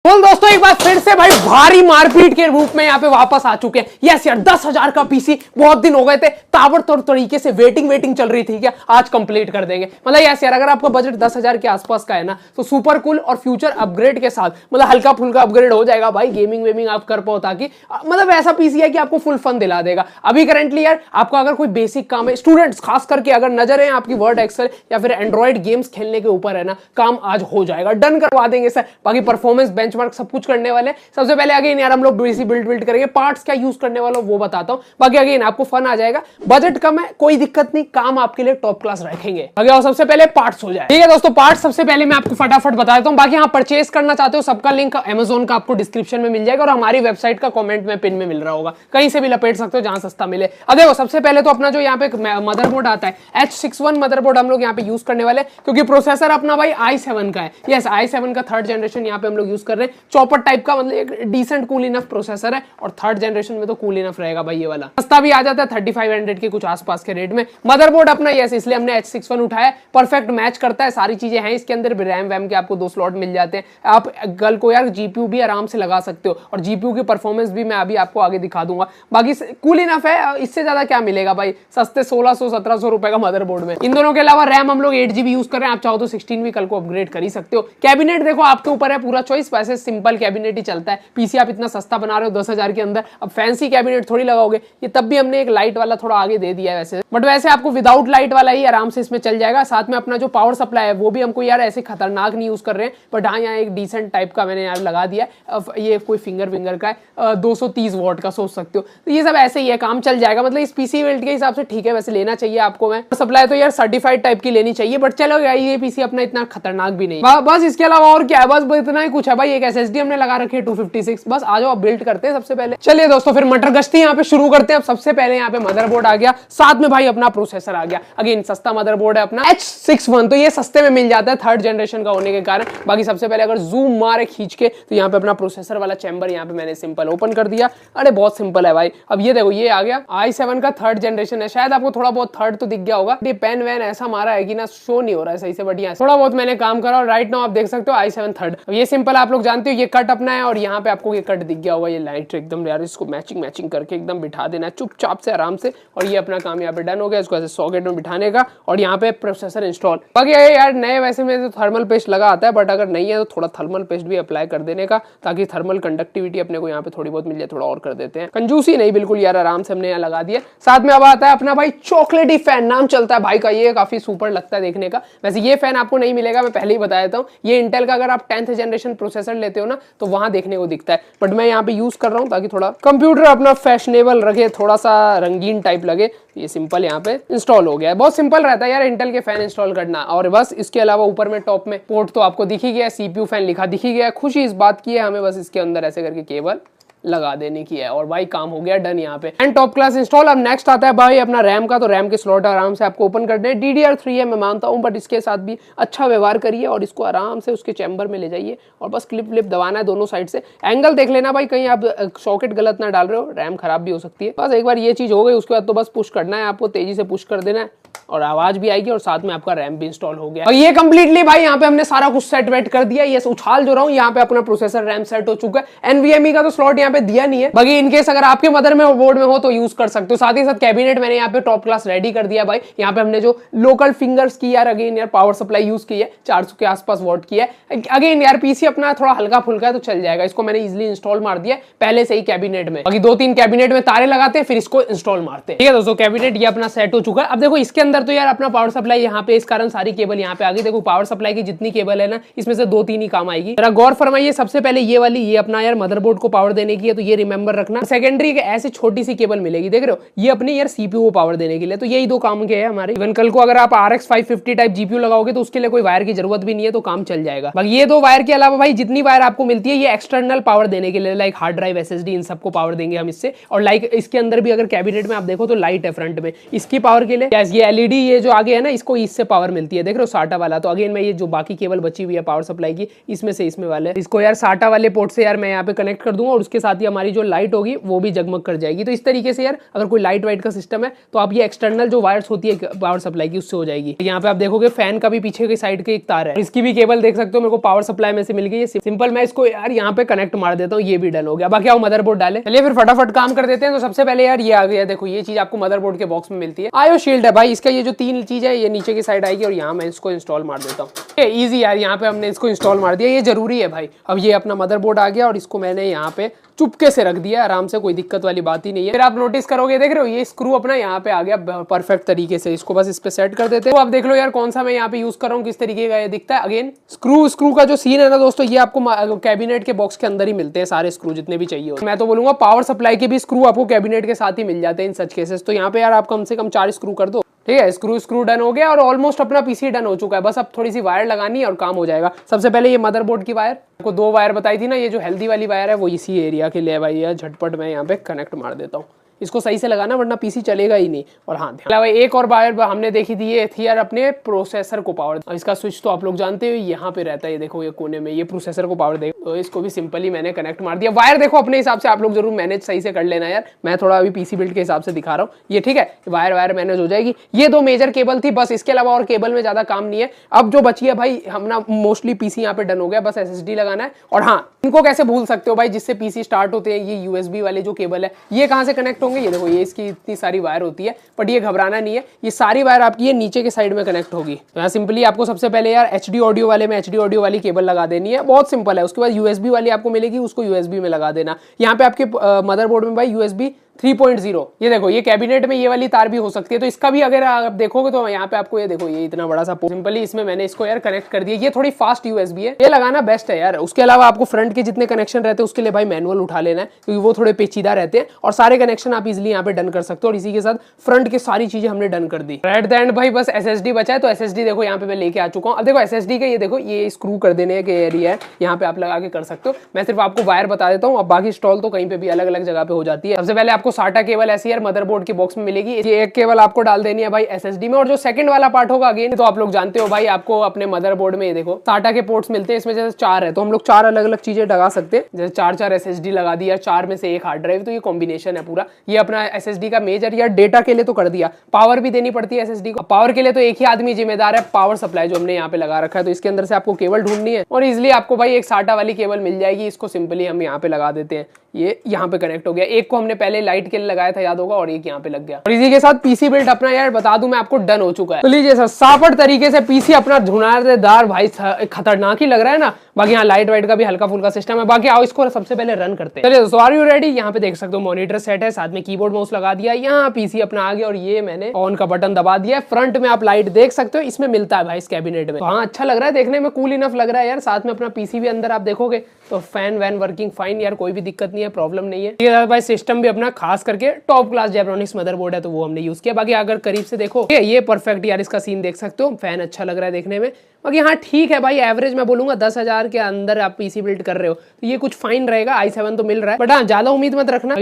बोल दोस्तों एक बार फिर से भाई भारी मारपीट के रूप में यहाँ पे वापस आ चुके हैं। यस यार 10,000 का पीसी बहुत दिन हो गए थे, ताबड़तोड़ तरीके से वेटिंग चल रही थी, क्या आज कंप्लीट कर देंगे। मतलब यस यार अगर आपका बजट 10,000 के आसपास का है ना तो सुपर कूल और फ्यूचर अपग्रेड के साथ मतलब हल्का फुल्का अपग्रेड हो जाएगा भाई, गेमिंग आप कर पाओ ताकि मतलब ऐसा पीसी है कि आपको फुल फन दिला देगा। अभी करेंटली यार आपका अगर कोई बेसिक काम है, स्टूडेंट्स खास करके अगर नजर है आपकी वर्ड एक्सेल या फिर एंड्रॉइड गेम्स खेलने के ऊपर है ना, काम आज हो जाएगा, डन करवा देंगे सर। बाकी परफॉर्मेंस बेंचमार्क सब कुछ करने वाले। सबसे पहले अगेन यार हम लोग डीसी बिल्ड करेंगे, पार्ट्स क्या यूज करने वाला वो बताता हूं। बाकी अगेन आपको फन आ जाएगा, बजट कम है कोई दिक्कत नहीं, काम आपके लिए टॉप क्लास रखेंगे। आगे आओ सबसे पहले पार्ट्स हो जाए। ठीक है दोस्तों, पार्ट्स सबसे पहले मैं आपको फटाफट बता देता हूं। बाकी यहाँ परचेस करना चाहते हो सबका लिंक अमेजोन का आपको डिस्क्रिप्शन में मिल जाएगा और हमारी वेबसाइट का कमेंट में पिन में मिल रहा होगा, कहीं से भी लपेट सकते हो जहां सस्ता मिले। अब देखो सबसे पहले तो अपना जो यहाँ पे मदरबोर्ड आता है H61 मदरबोर्ड हम लोग यहाँ पे यूज करने वाले, क्योंकि प्रोसेसर अपना भाई i7 का है। यस i7 का 3rd जनरेशन यहाँ पे हम लोग यूज कर रहे हैं। चॉपर टाइप का मतलब एक डिसेंट कूल इनफ प्रोसेसर है और 3rd जनरेशन में तो कूल इनफ रहेगा भाई। ये वाला सस्ता भी आ जाता है 3500 के कुछ आसपास के रेट में। मदरबोर्ड अपना यस इसलिए हमने H61 उठाया, परफेक्ट मैच करता है, सारी चीजें हैं इसके अंदर, रैम वैम के आपको 2 स्लॉट मिल जाते हैं। आप कल को यार जीपीयू भी आराम से लगा सकते हो और जीपीयू की परफॉर्मेंस भी मैं अभी आपको आगे दिखा दूंगा। बाकी कूल इनफ है, इससे ज्यादा क्या मिलेगा भाई सस्ते 1600-1700 रुपए का मदरबोर्ड में। इन दोनों के अलावा रैम हम लोग 8GB यूज कर रहे हैं, आप चाहो तो 16 भी कल को अपग्रेड कर ही सकते हो। कैबिनेट देखो आपके ऊपर है, पूरा चॉइस, वैसे सिंपल कैबिनेट ही चलता है। पीसी आप इतना सस्ता बना रहे हो 10,000 के अंदर, अब फैंसी कैबिनेट थोड़ी लगाओगे। ये तब भी हमने एक लाइट वाला थोड़ा आगे दे दिया है वैसे, बट वैसे आपको विदाउट लाइट वाला ही आराम से इसमें चल जाएगा। साथ में अपना जो पावर सप्लाई है वो भी हमको यार ऐसे खतरनाक नहीं यूज कर रहे हैं, बट हाँ यहाँ एक डिसेंट टाइप का मैंने यार लगा दिया है। ये कोई फिंगर का है, 230 वॉट का सोच सकते हो। तो ये सब ऐसे ही है, काम चल जाएगा। मतलब इस पीसी बिल्ड के हिसाब से ठीक है, वैसे लेना चाहिए आपको। मैं सप्लाई तो यार सर्टिफाइड टाइप की लेनी चाहिए, बट चलो ये पीसी अपना इतना खतरनाक भी नहीं। बस इसके अलावा और क्या है, बस इतना ही कुछ है भाई। एक SSD हमने लगा रखी है 256, बस आ जाओ बिल्ड करते हैं सबसे पहले। चलिए दोस्तों फिर मटर गश्ती यहाँ पे शुरू करते हैं। अब सबसे पहले यहाँ पे मदरबोर्ड आ गया, साथ में भाई अपना प्रोसेसर आ गया। अगेन सस्ता मदरबोर्ड है अपना H61, तो ये सस्ते में मिल जाता है 3rd जनरेशन का होने के कारण। बाकी सबसे पहले अगर जूम मारे खींच के तो यहाँ पे अपना प्रोसेसर वाला चैम्बर यहाँ पे मैंने सिंपल ओपन कर दिया। अरे बहुत सिंपल है भाई। अब ये देखो ये आ गया i7 का 3rd जनरेशन है, शायद आपको थोड़ा बहुत 3rd तो दिख गया होगा। ये पेन वैन ऐसा मारा है कि ना शो नहीं हो रहा है सही से, बढ़िया थोड़ा बहुत मैंने काम करा और राइट नाउ आप देख सकते हो i7 3rd। अब ये सिंपल आप लोग जानते हो, ये कट अपना है और यहाँ पे आपको ये कट दिख गया होगा, ये लाइट एकदम यार इसको मैचिंग करके एकदम बिठा देना है चुपचाप से आराम से। और ये अपना काम यहाँ पे डन हो गया, इसको ऐसे सॉकेट में बिठाने का और यहाँ पे प्रोसेसर इंस्टॉल। बाकी यार नए वैसे में तो थर्मल पेस्ट लगा आता है, बट अगर नहीं है तो थोड़ा थर्मल पेस्ट भी अप्लाई कर देने का, ताकि थर्मल कंडक्टिविटी अपने को यहाँ पे थोड़ी बहुत मिल जाए। थोड़ा और कर देते हैं, कंजूसी नहीं बिल्कुल यार, आराम से हमने यहाँ लगा दिया। साथ में अब आता है अपना भाई चॉकलेटी फैन, नाम चलता है भाई का, ये काफी सुपर लगता है देखने का। वैसे ये फैन आपको नहीं मिलेगा, मैं पहले ही बता देता हूँ। ये इंटेल का अगर आप 10th जनरेशन प्रोसेसर लेते हो ना तो वहां देखने को दिखता है, बट मैं यहाँ पे यूज कर रहा हूँ ताकि थोड़ा कंप्यूटर अपना फैशनेबल रखे, थोड़ा सा रंगीन टाइप लगे। ये सिंपल यहाँ पे इंस्टॉल हो गया है, बहुत सिंपल रहता है यार इंटेल के फैन इंस्टॉल करना। और बस इसके अलावा ऊपर में टॉप में पोर्ट तो आपको दिख ही गया, CPU फैन लिखा दिख ही गया। खुशी इस बात की है हमें बस इसके अंदर ऐसे करके केबल लगा देने की है और भाई काम हो गया डन यहाँ पे, एंड टॉप क्लास इंस्टॉल। अब नेक्स्ट आता है भाई अपना रैम का, तो रैम के स्लॉट आराम से आपको ओपन करने हैं। DDR3 है मैं मानता हूँ, बट इसके साथ भी अच्छा व्यवहार करिए और इसको आराम से उसके चैम्बर में ले जाइए और बस क्लिप दबाना है दोनों साइड से। एंगल देख लेना भाई, कहीं आप सॉकेट गलत ना डाल रहे हो, रैम खराब भी हो सकती है। बस एक बार ये चीज हो गई उसके बाद तो बस पुश करना है आपको, तेजी से पुश कर देना है और आवाज भी आएगी और साथ में आपका रैम भी इंस्टॉल हो गया। और ये कंप्लीटली भाई यहाँ पे हमने सारा कुछ सेट वेट कर दिया। ये उछाल जो रहा हूँ यहाँ पे अपना प्रोसेसर रैम सेट हो चुका है। NVMe का तो स्लॉट यहाँ पे दिया नहीं है, बाकी इनकेस अगर आपके मदर में बोर्ड में हो तो यूज कर सकते हो। साथ ही साथ कैबिनेट मैंने यहाँ पे टॉप क्लास रेडी कर दिया भाई। यहाँ पे हमने जो लोकल फिंगर्स की यार अगेन यार पावर सप्लाई यूज की है, 400 के आसपास वॉट की है। अगेन यार पीसी अपना थोड़ा हल्का फुल्का है तो चल जाएगा, इसको मैंने इजिली इंस्टॉल मार दिया पहले से ही कैबिनेट में। बाकी 2-3 कैबिनेट में तारे लगाते हैं फिर इसको इंस्टॉल मारते हैं। ठीक है दोस्तों, कैबिनेट ये अपना सेट हो चुका है। अब देखो इसके अंदर तो यार अपना पावर सप्लाई यहाँ पे, इस कारण सारी केबल यहाँ पे आ गई। देखो पावर सप्लाई की जितनी केबल है ना इसमें से 2-3 ही काम आएगी। जरा गौर फरमाइए, सबसे पहले ये वाली ये अपना यार मदरबोर्ड को पावर देने की है, तो ये रिमेंबर रखना। सेकेंडरी के ऐसी छोटी सी केबल मिलेगी, देख रहे हो, ये अपनी यार CPU को पावर देने के लिए। तो यही 2 काम के हैं हमारे। इवन कल को अगर आप RX 550 टाइप GPU लगाओगे तो उसके लिए कोई वायर की जरूरत भी नहीं है, तो काम चल जाएगा। बाकी ये 2 वायर के अलावा भाई जितनी वायर आपको मिलती है ये एक्सटर्नल पावर देने के लिए, लाइक हार्ड ड्राइव SSD इन सबको पावर देंगे हम इससे। और लाइक इसके अंदर भी अगर कैबिनेट में आप देखो तो लाइट है फ्रंट में, इसकी पावर के लिए। ये LED ये जो आगे है ना, इसको इससे पावर मिलती है, देख रहे हो साटा वाला। तो अगेन मैं ये जो बाकी केबल बची हुई है पावर सप्लाई की, इसमें से इसमें वाले इसको यार साटा वाले पोर्ट से यार मैं यहाँ पे कनेक्ट कर दूंगा और उसके साथ ही हमारी जो लाइट होगी वो भी जगमग कर जाएगी। तो इस तरीके से यार अगर कोई लाइट वाइट का सिस्टम है तो आप ये एक्सटर्नल जो वायर्स होती है पावर सप्लाई की उससे हो जाएगी। यहाँ पे आप देखोगे फैन का भी पीछे की साइड के एक तार है, इसकी भी केबल देख सकते हो मेरे को पावर सप्लाई में से मिल गई है। सिंपल मैं इसको यार यहाँ पे कनेक्ट मार देता हूँ, ये भी डन हो गया। बाकी आओ मदरबोर्ड डाले, चलिए फिर फटाफट काम कर देते हैं। तो सबसे पहले यार ये आ गया, देखो ये चीज आपको मदरबोर्ड के बॉक्स में मिलती है, आयो शील्ड है भाई। इसका ये जो 3 चीज है ये नीचे की साइड आएगी और यहाँ मैं इसको इंस्टॉल मार देता हूँ। इजी यार, यहाँ पे हमने इसको इंस्टॉल मार दिया, ये जरूरी है भाई। अब ये अपना मदरबोर्ड आ गया और इसको मैंने यहाँ पे चुपके से रख दिया आराम से, कोई दिक्कत वाली बात ही नहीं है। फिर आप नोटिस करोगे, देख रहे हो ये स्क्रू अपना यहाँ पे आ गया परफेक्ट तरीके से, इसको बस इस पे सेट कर देते हैं। तो आप देख लो यार कौन सा मैं यहाँ पे यूज कर रहा हूँ, किस तरीके का ये दिखता है। अगेन स्क्रू का जो सीन है ना दोस्तों, ये आपको कैबिनेट के बॉक्स के अंदर ही मिलते हैं सारे स्क्रू जितने भी चाहिए। मैं तो बोलूंगा पावर सप्लाई के भी स्क्रू आपको कैबिनेट के साथ ही मिल जाते हैं इन सच केसेस। तो यहाँ पे यार आप कम से कम 4 स्क्रू कर दो, ठीक है। स्क्रू डन हो गया और ऑलमोस्ट अपना पीसी डन हो चुका है। बस अब थोड़ी सी वायर लगानी है और काम हो जाएगा। सबसे पहले ये मदरबोर्ड की वायर, आपको 2 वायर बताई थी ना, ये जो हेल्दी वाली वायर है वो इसी एरिया के लिए है भाई। यार झटपट मैं यहाँ पे कनेक्ट मार देता हूँ, इसको सही से लगाना वरना पीसी चलेगा ही नहीं। और हाँ ध्यान, एक और वायर हमने देखी थी, ये थी यार अपने प्रोसेसर को पावर। इसका स्विच तो आप लोग जानते हो यहाँ पे रहता है, ये देखो ये कोने में, ये प्रोसेसर को पावर देगा। तो इसको भी सिंपली मैंने कनेक्ट मार दिया। वायर देखो अपने हिसाब से आप लोग जरूर मैनेज सही से कर लेना यार, मैं थोड़ा अभी पीसी बिल्ड के हिसाब से दिखा रहा हूँ। ये ठीक है, वायर मैनेज हो जाएगी। ये 2 मेजर केबल थी बस, इसके अलावा और केबल में ज्यादा काम नहीं है। अब जो बची है भाई, हमना मोस्टली पीसी यहाँ पे डन हो गया, बस SSD लगाना है। और हाँ, इनको कैसे भूल सकते हो भाई, जिससे पीसी स्टार्ट होते हैं, ये USB वाले जो केबल है, ये कहाँ से कनेक्ट होंगे, ये देखो ये इसकी इतनी सारी वायर होती है। बट ये घबराना नहीं है, ये सारी वायर आपकी ये नीचे के साइड में कनेक्ट होगी। तो यहाँ सिंपली आपको सबसे पहले यार HD ऑडियो वाले में HD ऑडियो वाली केबल लगा देनी है, बहुत सिंपल है। उसके बाद USB वाली आपको मिलेगी, उसको USB में लगा देना। यहाँ पे आपके मदरबोर्ड में भाई USB 3.0, ये देखो ये कैबिनेट में ये वाली तार भी हो सकती है। तो इसका भी अगर आप देखोगे तो यहाँ पे आपको ये देखो ये इतना बड़ा सा सिंपली इसमें मैंने इसको यार कनेक्ट कर दिया। ये थोड़ी फास्ट USB है, ये लगाना बेस्ट है यार। उसके अलावा आपको फ्रंट के जितने कनेक्शन रहते हैं उसके लिए भाई मैनुअल उठा लेना है, क्योंकि वो थोड़े पेचीदा रहते हैं और सारे कनेक्शन आप इजिली यहाँ पे डन कर सकते हो। और इसी के साथ फ्रंट की सारी चीजें हमने डन कर दी। एट द एंड भाई बस SSD बचा है, तो SSD देखो यहाँ पे मैं लेके आ चुका हूँ। अब देखो SSD का ये देखो ये स्क्रू कर देने के एरिया है, यहाँ पे आप लगा के कर सकते हो। मैं सिर्फ आपको वायर बता देता हूँ, अब बाकी इंस्टॉल तो कहीं पे भी अलग अलग जगह पे हो जाती है। सबसे पहले आपको साटा केबल ऐसी यार मदरबोर्ड के बॉक्स में मिलेगी, ये एक केबल आपको डाल देनी है भाई SSD में। और जो सेकंड वाला पार्ट होगा अगेन तो आप लोग जानते हो भाई, आपको अपने मदरबोर्ड में ये देखो साटा के पोर्ट्स मिलते हैं, इसमें जैसे 4 है तो हम लोग 4 अलग अलग चीजें लगा सकते हैं। जैसे 4 SSD लगा दिया, 4 में से 1 हार्ड ड्राइव, तो ये कॉम्बिनेशन है पूरा। ये अपना SSD का मेजर या डेटा के लिए तो कर दिया, पावर भी देनी पड़ती है SSD को। पावर के लिए तो एक ही आदमी जिम्मेदार है, पावर सप्लाई जो हमने यहाँ पे लगा रखा है। तो इसके अंदर से आपको केबल ढूंढनी है और इजिली आपको भाई एक साटा वाली केबल मिल जाएगी। इसको सिंपली हम यहाँ पे लगा देते हैं, ये यहाँ पे कनेक्ट हो गया। एक को हमने पहले लाइट के लिए लगाया था याद होगा, और एक यहाँ पे लग गया। और इसी के साथ पीसी बिल्ड अपना यार बता दूं मैं आपको डन हो चुका है। तो लीजिए सर, सापट तरीके से पीसी अपना धुनारदार भाई, खतरनाक ही लग रहा है ना। बाकी यहाँ लाइट वाइट का भी हल्का फुल्का सिस्टम है। बाकी आओ इसको सबसे पहले रन करते हैं। चलिए दोस्तों, आर यू रेडी? यहाँ पे देख सकते हो मॉनिटर सेट है, साथ में कीबोर्ड माउस लगा दिया, यहाँ पीसी अपना आ गया और ये मैंने ऑन का बटन दबा दिया। फ्रंट में आप लाइट देख सकते हो, इसमें मिलता है भाई इस कैबिनेट में। तो हाँ अच्छा लग रहा है देखने में, कूल इनफ लग रहा है यार। साथ में अपना पीसी भी अंदर आप देखोगे तो फैन वैन वर्किंग फाइन यार, कोई भी दिक्कत नहीं है, प्रॉब्लम नहीं है। ये भाई सिस्टम भी अपना खास करके टॉप क्लास जेब्रॉनिक्स मदरबोर्ड है, तो वो हमने यूज किया। बाकी अगर करीब से देखो ये परफेक्ट यार, इसका सीन देख सकते हो, फैन अच्छा लग रहा है देखने में। बाकी हाँ ठीक है भाई, एवरेज मैं बोलूंगा 10,000 के अंदर आप पीसी बिल्ड कर रहे हो तो ये कुछ फाइन रहेगा। i7 तो मिल रहा है, बट हाँ ज्यादा उम्मीद मत रखना।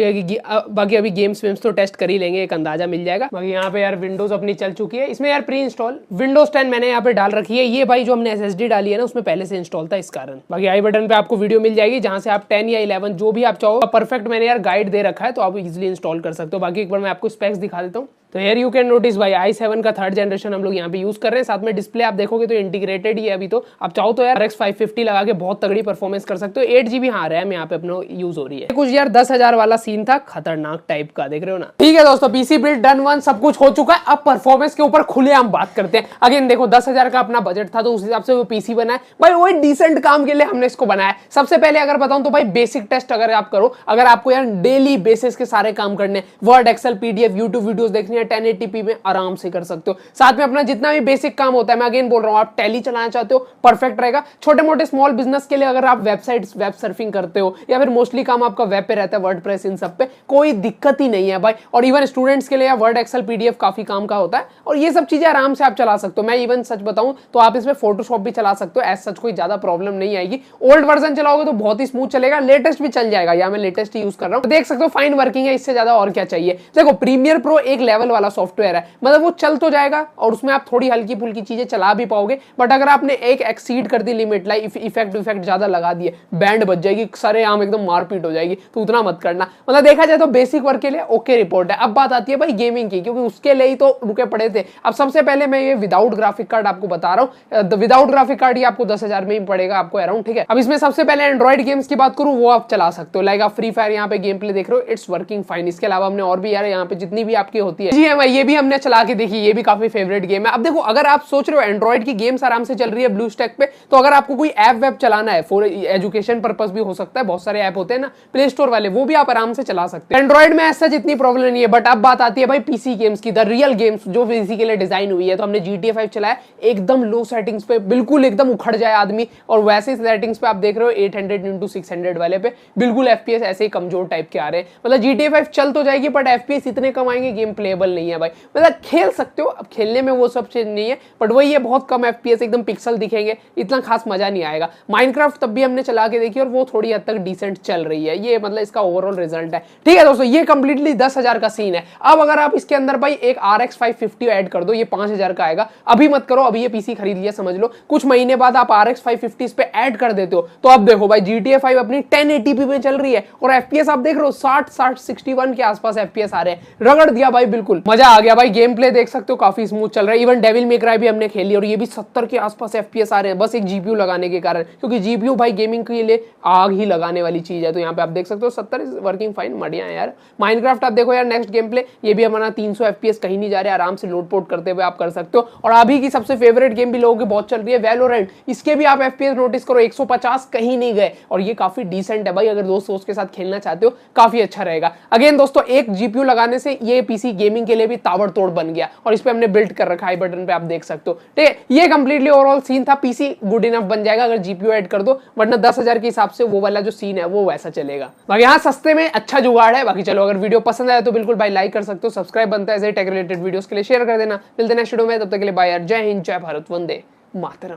बाकी अभी गेम्स वेम्स तो टेस्ट कर ही लेंगे, एक अंदाजा मिल जाएगा। बाकी यहाँ पे यार विंडोज अपनी चल चुकी है, इसमें यार प्री इंस्टॉल विंडोज 10 मैंने यहाँ पे डाल रखी है। ये भाई जो हमने SSD डाली है ना उसमें पहले से इंस्टॉल था इस कारण। बाकी आई बटन पे आपको वीडियो मिल जाएगी जहां से आप 10 या 11 जो भी आप चाहो, परफेक्ट मैंने यार गाइड दे रखा है, तो आप इजिली इंस्टॉल कर सकते हो। बाकी एक बार मैं आपको स्पेक्स दिखा देता हूँ। तो यार यू कैन नोटिस भाई i7 का 3rd जनरेशन हम लोग यहाँ पे यूज कर रहे हैं। साथ में डिस्प्ले आप देखोगे तो इंटीग्रेटेड ही है अभी। तो आप चाहो तो यार RX 550 लगा के बहुत तगड़ी परफॉर्मेंस कर सकते हो। 8GB हाँ रैम यहाँ पे अपना यूज हो रही है। कुछ यार 10,000 वाला सीन था, खतरनाक टाइप का, देख रहे हो ना। ठीक है दोस्तों, पीसी बिल्ड डन वन, सब कुछ हो चुका है। अब परफॉर्मेंस के ऊपर खुले हम बात करते हैं। अगेन देखो 10,000 का अपना बजट था, तो उस हिसाब से वो पीसी बनाया भाई, वही डिसेंट काम के लिए हमने इसको बनाया। सबसे पहले अगर बताऊं तो भाई बेसिक टेस्ट अगर आप करो, अगर आपको यार डेली बेसिस के सारे काम करने, Word Excel PDF YouTube videos देखनी है 1080p में आराम से कर सकते हो। साथ में अपना जितना भी बेसिक काम होता है, मैं अगेन बोल रहा हूं, आप टैली चलाना चाहते हो परफेक्ट रहेगा। छोटे मोटे स्मॉल बिजनेस के लिए अगर आप वेब सर्फिंग करते हो या फिर मोस्टली काम आपका वेब पे रहता है, वर्डप्रेस इन सब पे, कोई दिक्कत ही नहीं है भाई। और इवन स्टूडेंट्स के लिए वर्ड एक्सेल PDF काफी काम का होता है और ये सब चीजें आराम से आप चला सकते हो। मैं इवन सच बताऊं तो आप इसमें फोटोशॉप भी चला सकते हो, एज सच कोई ज्यादा प्रॉब्लम नहीं आएगी। ओल्ड वर्जन चलाओगे तो बहुत ही स्मूथ चलेगा, लेटेस्ट भी चल जाएगा, या मैं लेटेस्ट ही यूज कर रहा हूं। देख सकते हो फाइन वर्किंग है, इससे ज्यादा और क्या चाहिए। देखो प्रीमियर प्रो एक लेवल एप्पल वाला सॉफ्टवेयर है, मतलब वो चल तो जाएगा और उसमें आप थोड़ी हल्की फुल्की चीजें चला भी पाओगे, बट अगर आपने एक एक्सीड कर दी लिमिट, लाइक इफेक्ट ज्यादा लगा दिए, बैंड बज जाएगी, सारे आम एकदम मारपीट हो जाएगी, तो उतना मत करना। मतलब देखा जाए तो बेसिक वर्क के लिए ओके रिपोर्ट है। अब बात आती है भाई गेमिंग की, क्योंकि उसके लिए ही तो रुके पड़े थे। अब सबसे पहले मैं ये विदाउट ग्राफिक कार्ड आपको बता रहा हूँ। विदाउट ग्राफिक कार्ड ये आपको 10,000 में ही पड़ेगा आपको अराउंड, ठीक है। अब इसमें सबसे पहले एंड्रॉइड गेम्स की बात करूं, वो आप चला सकते हो, लाइक आप फ्री फायर यहाँ पे गेम प्ले देख रहे हो, इट्स वर्किंग फाइन। इसके अलावा हमने और भी यार यहाँ पे जितनी भी आपकी होती है GMI, ये भी हमने चला के देखी, ये भी काफी फेवरेट गेम है। अब देखो, अगर आप सोच रहे हो एंड्रॉइड की गेम्स आराम से चल रही है ब्लू स्टैक पे, तो अगर आपको कोई ऐप वेब चलाना है फॉर एजुकेशन पर्पस भी हो सकता है, बहुत सारे ऐप होते हैं ना प्ले स्टोर वाले, वो भी आप आराम से चला सकते हैं। एंड्रॉइड में ऐसा जितनी प्रॉब्लम नहीं है। बट अब बात आती है भाई पीसी गेम्स की, द रियल गेम्स जो पीसी के लिए डिजाइन हुई है। तो हमने GTA 5 चलाया, एकदम लो सेटिंग्स पे, बिल्कुल एकदम उखड़ जाए आदमी, और वैसे सेटिंग्स पे आप देख रहे हो 800x600 वाले पे बिल्कुल FPS ऐसे ही कमजोर टाइप के आ रहे हैं। मतलब GTA 5 चल तो जाएगी, बट FPS इतने कम आएंगे, गेम प्लेएबल नहीं है भाई। मतलब खेल सकते हो, अब खेलने में वो सब चीज नहीं है, बट वही है बहुत कम FPS, एकदम पिक्सल दिखेंगे, इतना खास मजा नहीं आएगा। माइनक्राफ्ट तब भी हमने चला के देखी और वो थोड़ी हद तक डिसेंट चल रही है, ये मतलब इसका ओवरऑल रिजल्ट है, ठीक है दोस्तों। ये कंप्लीटली 10,000 का सीन है। अब अगर आप इसके अंदर भाई एक RX 550 ऐड कर दो, ये 5,000 का आएगा। अभी मत करो, अभी ये पीसी खरीद लिया समझ लो, कुछ महीने बाद आप RX 550 इस पे ऐड कर देते हो, तो अब देखो भाई GTA 5 अपनी 1080p में चल रही है, और FPS आप देख रहे हो 60 61 के आसपास FPS आ रहे हैं। रगड़ दिया भाई, बिल्कुल मजा आ गया भाई। गेम प्ले देख सकते हो काफी स्मूथ चल रहा है। इवन डेविल मे क्राई भी हमने खेली और ये भी 70 के आसपास FPS आ रहे हैं, बस एक GPU लगाने के कारण, क्योंकि GPU भाई गेमिंग के लिए आग ही लगाने वाली चीज है। तो यहाँ पे आप देख सकते हो 70 इज वर्किंग फाइन, बढ़िया है यार। माइनक्राफ्ट आप देखो यार, नेक्स्ट गेम प्ले ये भी हमारा 300 FPS कहीं नहीं जा रहे, आराम से लोड पोड करते हुए आप कर सकते हो। और अभी की सबसे फेवरेट गेम भी लोगों की बहुत चल रही है, वैलोरेंट, इसके भी आप FPS नोटिस करो 150 कहीं नहीं गए, और ये काफी डिसेंट है भाई। अगर दोस्त के साथ खेलना चाहते हो काफी अच्छा रहेगा। अगेन दोस्तों, एक GPU लगाने से ये पीसी गेमिंग के लिए भी ताबड़तोड़ बन गया, और इस पे हमने बिल्ड कर रखा है बटन पे, आप देख सकते हो, ठीक है। ये कंप्लीटली ओवरऑल सीन था। पीसी गुड इनफ बन जाएगा अगर GPU ऐड कर दो, वरना 10,000 के हिसाब से वो वाला जो सीन है वो वैसा चलेगा। बाकी यहाँ सस्ते में अच्छा जुगाड़ है। बाकी चलो, अगर वीडियो पसंद आया तो बिल्कुल भाई लाइक कर सकते हो, सब्सक्राइब बनता है ऐसे टेक रिलेटेड वीडियोस के लिए, शेयर कर देना। मिलते हैं नेक्स्ट वीडियो में, तब तक के लिए बाय यार, जय हिंद, जय भारत, वंदे मातरम।